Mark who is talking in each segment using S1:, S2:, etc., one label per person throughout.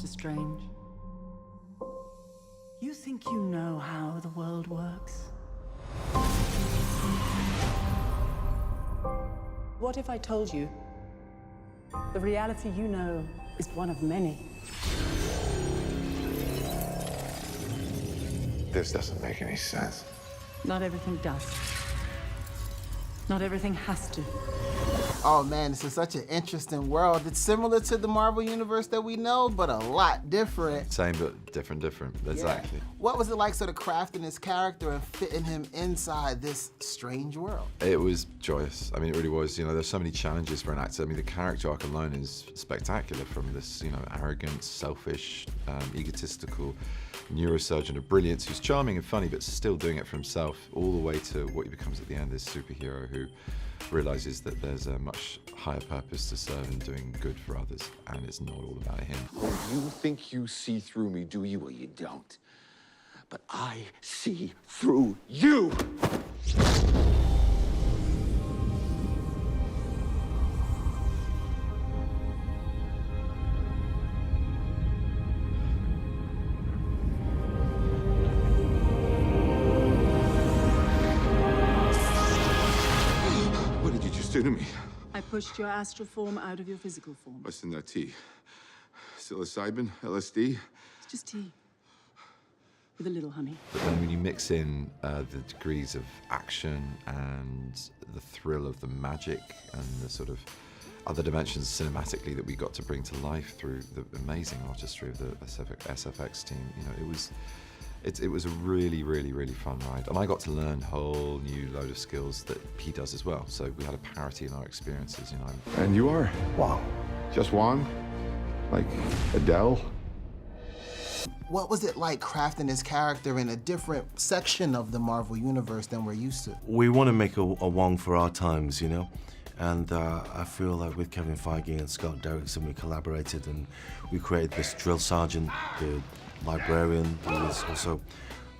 S1: Mr. Strange. You think you know how the world works? What if I told you the reality you know is one of many?
S2: This doesn't make any sense.
S1: Not everything does. Not everything has to.
S3: Oh man, this is such an interesting world. It's similar to the Marvel Universe that we know, but a lot different.
S4: Same, but different. Exactly.
S3: Yeah. What was it like sort of crafting his character and fitting him inside this strange world?
S4: It was joyous. I mean, it really was. You know, there's so many challenges for an actor. I mean, the character arc alone is spectacular, from this, you know, arrogant, selfish, egotistical neurosurgeon of brilliance who's charming and funny, but still doing it for himself, all the way to what he becomes at the end, this superhero who realizes that there's a much higher purpose to serve in doing good for others, and it's not all about him.
S2: You think you see through me, do you? Well, you don't. But I see through you! Do to me.
S1: I pushed your astral form out of your physical form.
S2: What's in that tea? Psilocybin? LSD?
S1: It's just tea. With a little honey.
S4: But then when you mix in the degrees of action and the thrill of the magic and the sort of other dimensions cinematically that we got to bring to life through the amazing artistry of the SFX team, you know, it was a really, really, really fun ride. And I got to learn a whole new load of skills that he does as well. So we had a parity in our experiences, you know.
S2: And you are?
S5: Wong.
S2: Just Wong? Like Adele?
S3: What was it like crafting his character in a different section of the Marvel Universe than we're used to?
S5: We want to make a Wong for our times, you know? And I feel like with Kevin Feige and Scott Derrickson, we collaborated and we created this drill sergeant, the librarian, who is also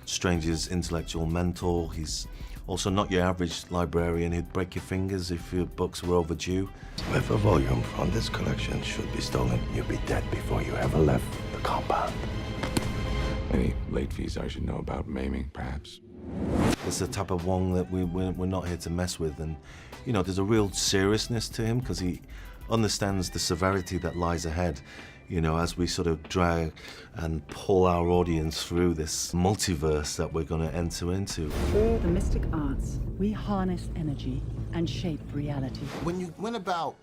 S5: Strange's intellectual mentor. He's also not your average librarian who'd break your fingers if your books were overdue.
S6: If a volume from this collection should be stolen, you'll be dead before you ever left the compound.
S2: Any late fees I should know about, maiming, perhaps?
S5: It's the type of Wong that we're not here to mess with, and you know, there's a real seriousness to him because he understands the severity that lies ahead, you know, as we sort of drag and pull our audience through this multiverse that we're going to enter into.
S1: Through the mystic arts, we harness energy and shape reality.
S3: When you went about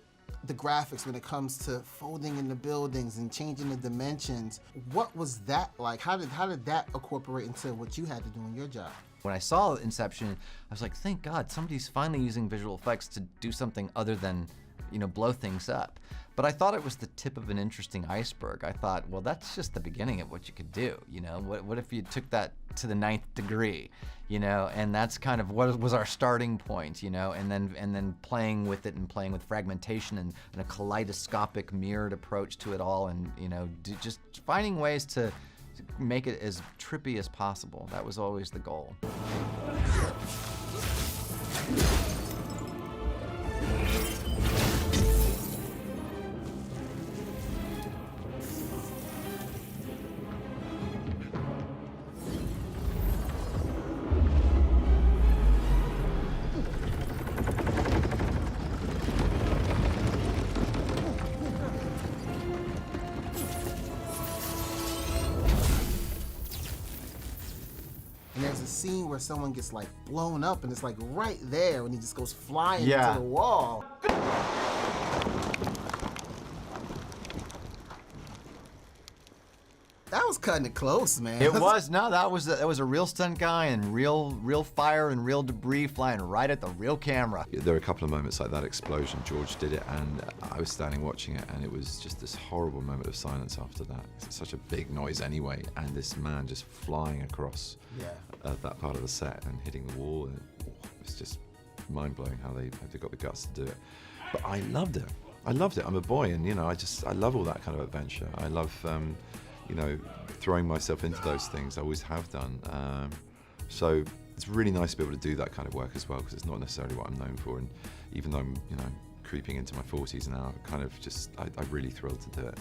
S3: the graphics, when it comes to folding in the buildings and changing the dimensions, what was that like? How did that incorporate into what you had to do in your job?
S7: When I saw Inception, I was like, thank God, somebody's finally using visual effects to do something other than, you know, blow things up. But I thought it was the tip of an interesting iceberg. I thought, well, that's just the beginning of what you could do, you know? What if you took that to the 9th degree, you know? And that's kind of what was our starting point, you know? And then playing with it and playing with fragmentation and a kaleidoscopic mirrored approach to it all, and, you know, just finding ways to make it as trippy as possible. That was always the goal.
S3: And there's a scene where someone gets like blown up and it's like right there when he just goes flying
S7: Yeah.
S3: into the wall. That was cutting it close, man.
S7: It was, no, that was a real stunt guy and real fire and real debris flying right at the real camera.
S4: There were a couple of moments like that explosion. George did it, and I was standing watching it, and it was just this horrible moment of silence after that. It's such a big noise anyway, and this man just flying across that part of the set and hitting the wall. And, it's just mind-blowing how they got the guts to do it. But I loved it. I loved it. I'm a boy, and you know, I love all that kind of adventure. I love you know, throwing myself into those things. I always have done. So it's really nice to be able to do that kind of work as well, because it's not necessarily what I'm known for. And even though I'm, you know, creeping into my 40s now, kind of just, I'm really thrilled to do it.